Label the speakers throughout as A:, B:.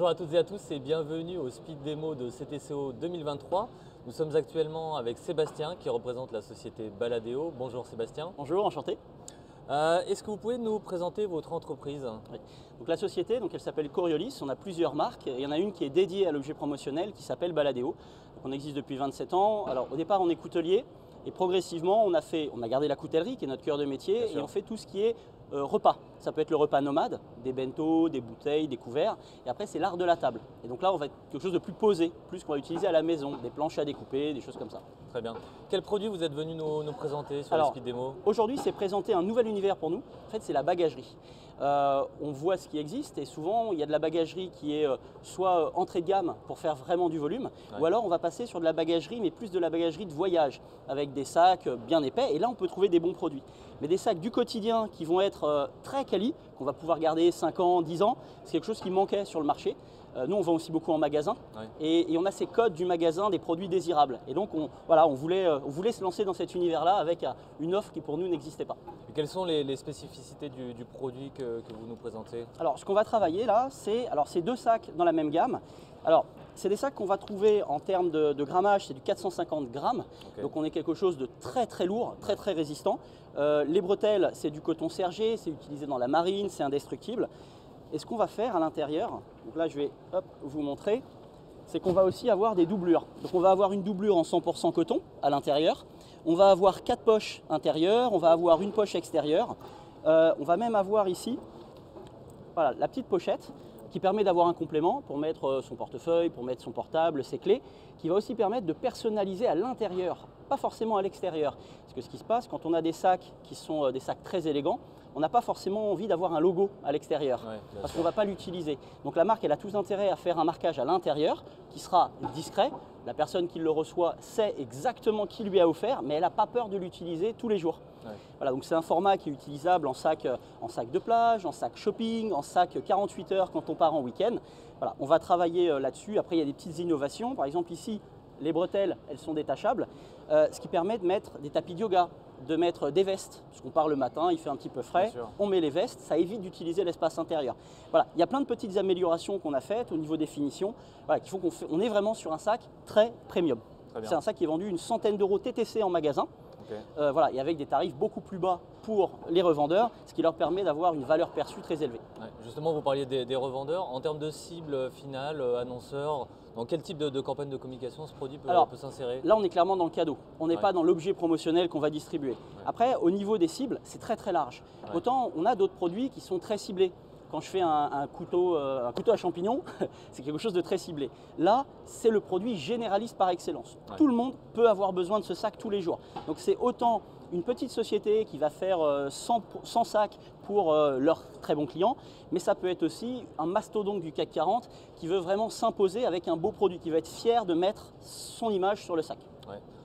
A: Bonjour à toutes et à tous et bienvenue au Speed Démo de CTCO 2023. Nous sommes actuellement avec Sébastien qui représente la société Baladéo. Bonjour Sébastien.
B: Bonjour, enchanté.
A: Est-ce que vous pouvez nous présenter votre entreprise?
B: Oui. Donc la société, elle s'appelle Coriolis, on a plusieurs marques et il y en a une qui est dédiée à l'objet promotionnel qui s'appelle Baladéo. Donc on existe depuis 27 ans. Alors au départ on est coutelier et progressivement on a gardé la coutellerie qui est notre cœur de métier et on fait tout ce qui est repas. Ça peut être le repas nomade, des bento, des bouteilles, des couverts. Et après, c'est l'art de la table. Et donc là, on va être quelque chose de plus posé, plus qu'on va utiliser à la maison, des planches à découper, des choses comme ça.
A: Très bien. Quel produit vous êtes venu nous présenter sur le Speed Démo?
B: Aujourd'hui, c'est présenter un nouvel univers pour nous. En fait, c'est la bagagerie. On voit ce qui existe et souvent, il y a de la bagagerie qui est soit entrée de gamme pour faire vraiment du volume, ou alors on va passer sur de la bagagerie, mais plus de la bagagerie de voyage, avec des sacs bien épais. Et là, on peut trouver des bons produits. Mais des sacs du quotidien qui vont être très quali, qu'on va pouvoir garder 5 ans, 10 ans, c'est quelque chose qui manquait sur le marché. Nous, on vend aussi beaucoup en magasin et on a ces codes du magasin des produits désirables. Et donc, on voulait se lancer dans cet univers-là avec une offre qui pour nous n'existait pas.
A: Et quelles sont les spécificités du produit que vous nous présentez?
B: Alors, ce qu'on va travailler là, c'est deux sacs dans la même gamme. Alors, c'est des sacs qu'on va trouver en termes de grammage, c'est du 450 grammes. Donc, on est quelque chose de très très lourd, très très résistant. Les bretelles, c'est du coton sergé, c'est utilisé dans la marine, c'est indestructible. Et ce qu'on va faire à l'intérieur, donc là je vais vous montrer, c'est qu'on va aussi avoir des doublures. Donc on va avoir une doublure en 100% coton à l'intérieur. On va avoir 4 poches intérieures, on va avoir une poche extérieure. On va même avoir ici voilà, la petite pochette qui permet d'avoir un complément pour mettre son portefeuille, pour mettre son portable, ses clés, qui va aussi permettre de personnaliser à l'intérieur, pas forcément à l'extérieur. Parce que ce qui se passe, quand on a des sacs qui sont des sacs très élégants, on n'a pas forcément envie d'avoir un logo à l'extérieur, parce qu'on ne va pas l'utiliser. Donc la marque, elle a tout intérêt à faire un marquage à l'intérieur qui sera discret. La personne qui le reçoit sait exactement qui lui a offert, mais elle n'a pas peur de l'utiliser tous les jours. Voilà, donc c'est un format qui est utilisable en sac de plage, en sac shopping, en sac 48 heures quand on part en week-end. Voilà, on va travailler là-dessus. Après, il y a des petites innovations. Par exemple, ici, les bretelles, elles sont détachables, ce qui permet de mettre des tapis de yoga, de mettre des vestes, parce qu'on part le matin, il fait un petit peu frais, on met les vestes, ça évite d'utiliser l'espace intérieur. Voilà, il y a plein de petites améliorations qu'on a faites au niveau des finitions, voilà, qui font qu'on est vraiment sur un sac très premium. C'est un sac qui est vendu une centaine d'euros TTC en magasin, voilà, et avec des tarifs beaucoup plus bas pour les revendeurs, ce qui leur permet d'avoir une valeur perçue très élevée.
A: Justement, vous parliez des revendeurs. En termes de cible finale, annonceurs, dans quel type de campagne de communication ce produit peut s'insérer?
B: Là, on est clairement dans le cadeau. On n'est pas dans l'objet promotionnel qu'on va distribuer. Après, au niveau des cibles, c'est très très large. Autant on a d'autres produits qui sont très ciblés. Quand je fais un couteau à champignons, c'est quelque chose de très ciblé. Là, c'est le produit généraliste par excellence. Tout le monde peut avoir besoin de ce sac tous les jours. Donc c'est autant une petite société qui va faire 100 sacs pour leurs très bons clients, mais ça peut être aussi un mastodonte du CAC 40 qui veut vraiment s'imposer avec un beau produit, qui va être fier de mettre son image sur le sac.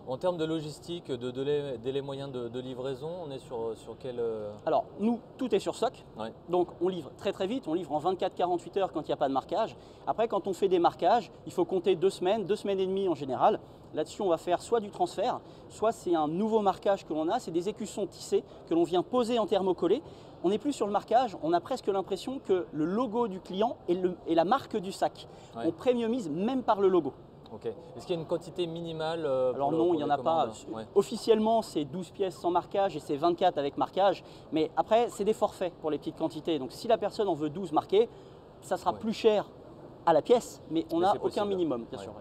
A: En termes de logistique, de délai moyen de livraison, on est sur quel…
B: Alors, nous, tout est sur stock. Donc, on livre très très vite. On livre en 24-48 heures quand il n'y a pas de marquage. Après, quand on fait des marquages, il faut compter 2 semaines et demie en général. Là-dessus, on va faire soit du transfert, soit c'est un nouveau marquage que l'on a. C'est des écussons tissés que l'on vient poser en thermocollé. On n'est plus sur le marquage. On a presque l'impression que le logo du client est la marque du sac. On premiumise même par le logo.
A: Est-ce qu'il y a une quantité minimale
B: Alors non, il n'y en a pas. Officiellement, c'est 12 pièces sans marquage et c'est 24 avec marquage. Mais après, c'est des forfaits pour les petites quantités. Donc si la personne en veut 12 marqués, ça sera plus cher à la pièce, mais on n'a aucun minimum, bien sûr.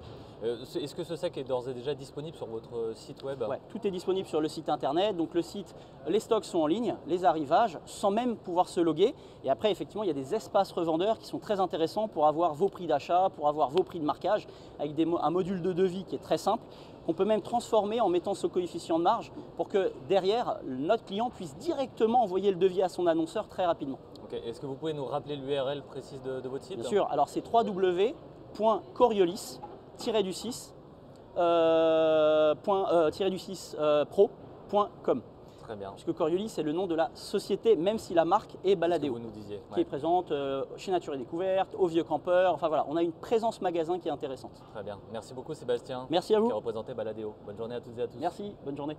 A: Est-ce que ce sac est d'ores et déjà disponible sur votre site web?
B: Tout est disponible sur le site internet. Donc le site, les stocks sont en ligne, les arrivages, sans même pouvoir se loguer. Et après, effectivement, il y a des espaces revendeurs qui sont très intéressants pour avoir vos prix d'achat, pour avoir vos prix de marquage, avec un module de devis qui est très simple, qu'on peut même transformer en mettant ce coefficient de marge pour que derrière, notre client puisse directement envoyer le devis à son annonceur très rapidement.
A: Est-ce que vous pouvez nous rappeler l'URL précise de votre site?
B: Bien sûr. Alors c'est www.coriolis pro.com.
A: Très bien.
B: Puisque Coriolis, c'est le nom de la société, même si la marque est Baladéo,
A: vous nous disiez,
B: qui est présente chez Nature et Découverte, au Vieux Campeur. Enfin voilà, on a une présence magasin qui est intéressante.
A: Très bien. Merci beaucoup Sébastien.
B: Merci à vous.
A: Qui représentait Baladéo. Bonne journée à toutes et à tous.
B: Merci, bonne journée.